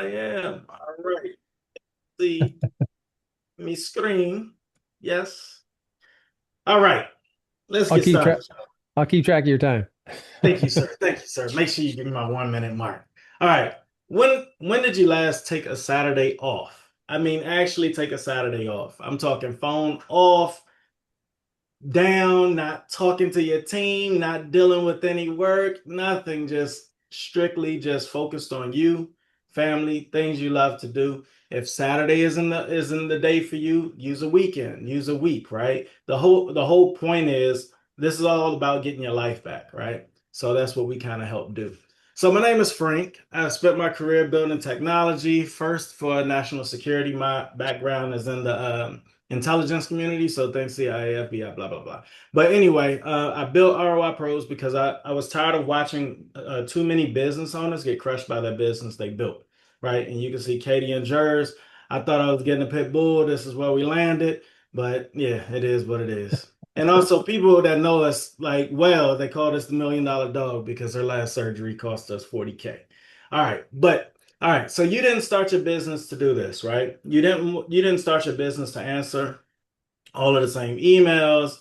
I am. All right. See me screen. Yes. All right. Let's I'll get keep track. started. I'll keep track of your time. Thank you, sir. Thank you, sir. Make sure you give me my 1 minute mark. All right. When did you last take a Saturday off? I mean, actually take a Saturday off. I'm talking phone off, down, not talking to your team, not dealing with any work, nothing, just strictly just focused on you, family, things you love to do. If Saturday isn't the day for you, use a weekend, use a week, right? The whole point is this is all about getting your life back, right? So that's what we kind of help do. So my name is Frank. I've spent my career building technology, first for national security. My background is in the intelligence community. So thanks CIA, FBI, blah, blah, blah. But anyway, I built ROI Pros because I was tired of watching too many business owners get crushed by their business they built, right? And you can see Katie and Jers. I thought I was getting a pit bull. This is where we landed. But yeah, it is what it is. And also people that know us like well, they called us the $1 million dog because her last surgery cost us 40K. All right, but all right, so you didn't start your business to do this, right? You didn't start your business to answer all of the same emails,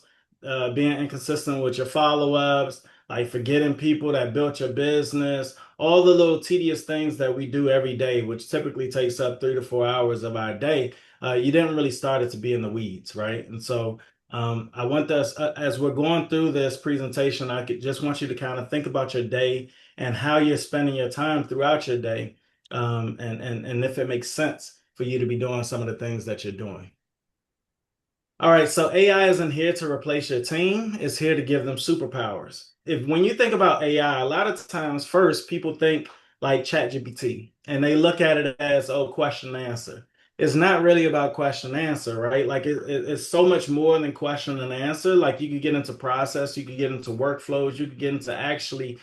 being inconsistent with your follow-ups, like forgetting people that built your business, all the little tedious things that we do every day, which typically takes up 3 to 4 hours of our day. You didn't really start it to be in the weeds, right? And so I want this as we're going through this presentation, just want you to kind of think about your day and how you're spending your time throughout your day, and if it makes sense for you to be doing some of the things that you're doing. All right, so AI isn't here to replace your team, it's here to give them superpowers. If when you think about AI, a lot of times first people think like ChatGPT and they look at it as, oh, question and answer. It's not really about question and answer, right? Like it's so much more than question and answer. Like you could get into process, you could get into workflows, you could get into actually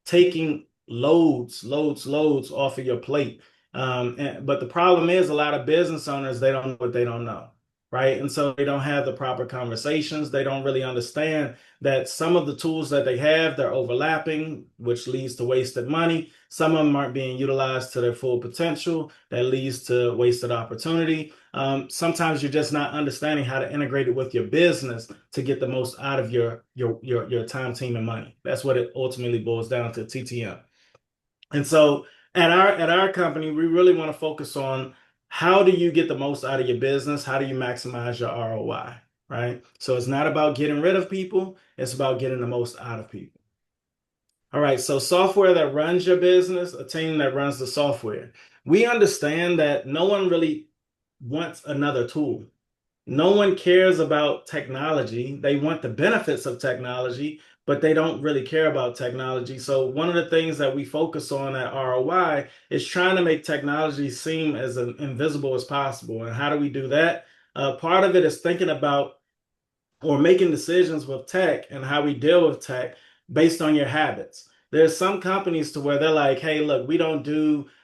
taking loads off of your plate. But the problem is a lot of business owners, they don't know what they don't know, right? And so they don't have the proper conversations. They don't really understand that some of the tools that they have, they're overlapping, which leads to wasted money. Some of them aren't being utilized to their full potential. That leads to wasted opportunity. Sometimes you're just not understanding how to integrate it with your business to get the most out of your time, team, and money. That's what it ultimately boils down to, TTM. And so at our company, we really want to focus on how do you get the most out of your business? How do you maximize your ROI? Right? So it's not about getting rid of people, it's about getting the most out of people. All right, so software that runs your business, a team that runs the software. We understand that no one really wants another tool. No one cares about technology. They want the benefits of technology, but they don't really care about technology. So one of the things that we focus on at ROI is trying to make technology seem as invisible as possible. And how do we do that? Part of it is thinking about or making decisions with tech and how we deal with tech based on your habits. There's some companies to where they're like, hey, look, we don't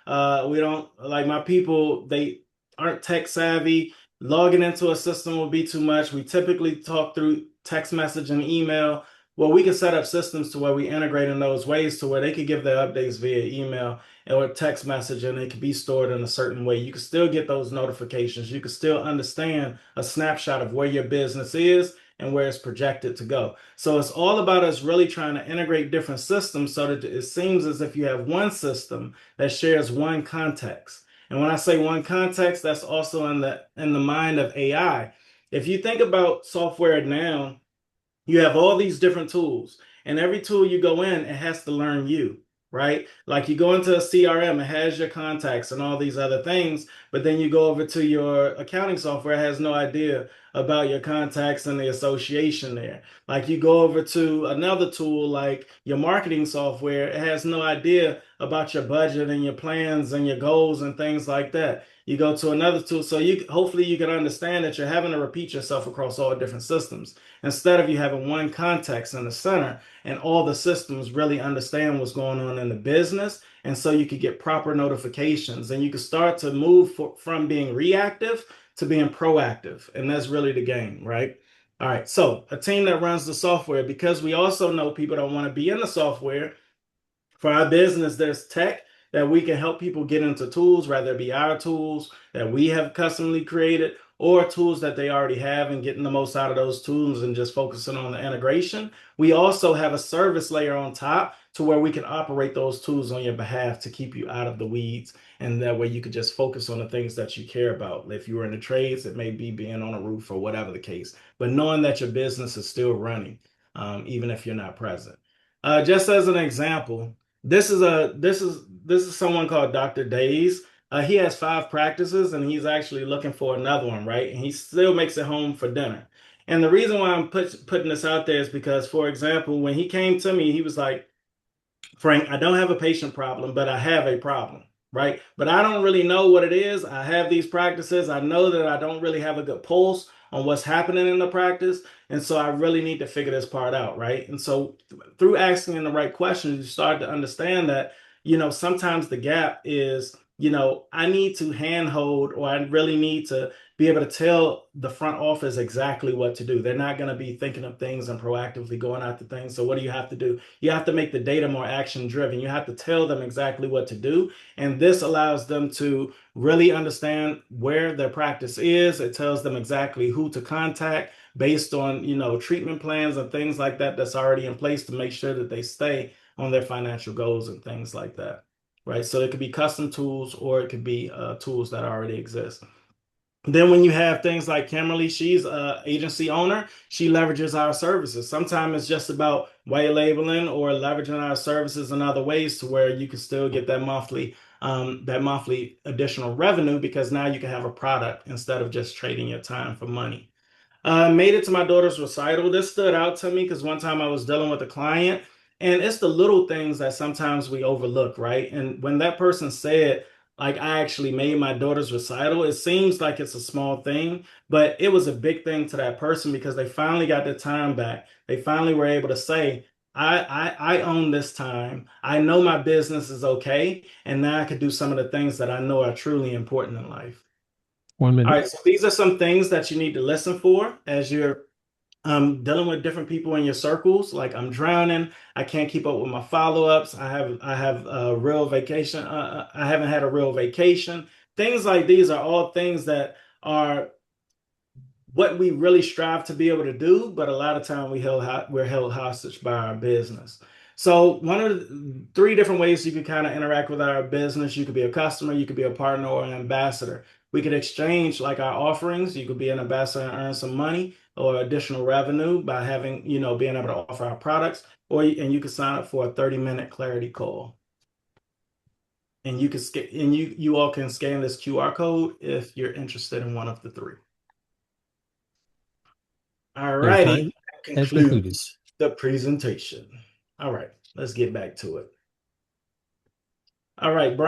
like my people, they aren't tech savvy. Logging into a system will be too much. We typically talk through text message and email. Well, we can set up systems to where we integrate in those ways to where they could give their updates via email or text message and it could be stored in a certain way. You can still get those notifications. You can still understand a snapshot of where your business is and where it's projected to go. So it's all about us really trying to integrate different systems so that it seems as if you have one system that shares one context. And when I say one context, that's also in the mind of AI. If you think about software now, you have all these different tools, and every tool you go in, it has to learn you, right? Like you go into a CRM, it has your contacts and all these other things, but then you go over to your accounting software, it has no idea about your contacts and the association there. Like you go over to another tool like your marketing software, it has no idea about your budget and your plans and your goals and things like that. You go to another tool, so you hopefully you can understand that you're having to repeat yourself across all different systems instead of you having one context in the center and all the systems really understand what's going on in the business. And so you could get proper notifications and you can start to move from being reactive to being proactive. And that's really the game, right? All right. So a team that runs the software, because we also know people don't want to be in the software. For our business, there's tech that we can help people get into tools, whether it be our tools that we have customly created or tools that they already have and getting the most out of those tools and just focusing on the integration. We also have a service layer on top to where we can operate those tools on your behalf to keep you out of the weeds. And that way you could just focus on the things that you care about. If you were in the trades, it may be being on a roof or whatever the case, but knowing that your business is still running, even if you're not present. Just as an example, this is someone called Dr. Days. He has 5 practices and he's actually looking for another one, right? And he still makes it home for dinner. And the reason why I'm putting this out there is because, for example, when he came to me, he was like, Frank, I don't have a patient problem, but I have a problem, right? But I don't really know what it is. I have these practices. I know that I don't really have a good pulse on what's happening in the practice. And so I really need to figure this part out, right? And so through asking the right questions, you start to understand that, sometimes the gap is, I need to handhold or I really need to be able to tell the front office exactly what to do. They're not going to be thinking of things and proactively going after things. So what do you have to do? You have to make the data more action driven. You have to tell them exactly what to do. And this allows them to really understand where their practice is. It tells them exactly who to contact based on, treatment plans and things like that that's already in place to make sure that they stay on their financial goals and things like that. Right. So it could be custom tools or it could be tools that already exist. Then when you have things like Kimberly, she's a agency owner. She leverages our services. Sometimes it's just about white labeling or leveraging our services in other ways to where you can still get that monthly additional revenue because now you can have a product instead of just trading your time for money. Made it to my daughter's recital. This stood out to me because one time I was dealing with a client, and it's the little things that sometimes we overlook, right? And when that person said, like, I actually made my daughter's recital, it seems like it's a small thing, but it was a big thing to that person because they finally got their time back. They finally were able to say, I own this time. I know my business is okay, and now I can do some of the things that I know are truly important in life. One All minute. right, so these are some things that you need to listen for as you're dealing with different people in your circles. Like I'm drowning, I can't keep up with my follow-ups. I have a real vacation. I haven't had a real vacation. Things like these are all things that are what we really strive to be able to do, but a lot of time we're held hostage by our business. So one of the 3 different ways you could kind of interact with our business, you could be a customer, you could be a partner or an ambassador. We could exchange like our offerings. You could be an ambassador and earn some money or additional revenue by having, being able to offer our products, and you could sign up for a 30-minute clarity call. And you all can scan this QR code if you're interested in one of the 3. All Your righty, time that has concluded. concludes the presentation. All right, let's get back to it. All right, Brian.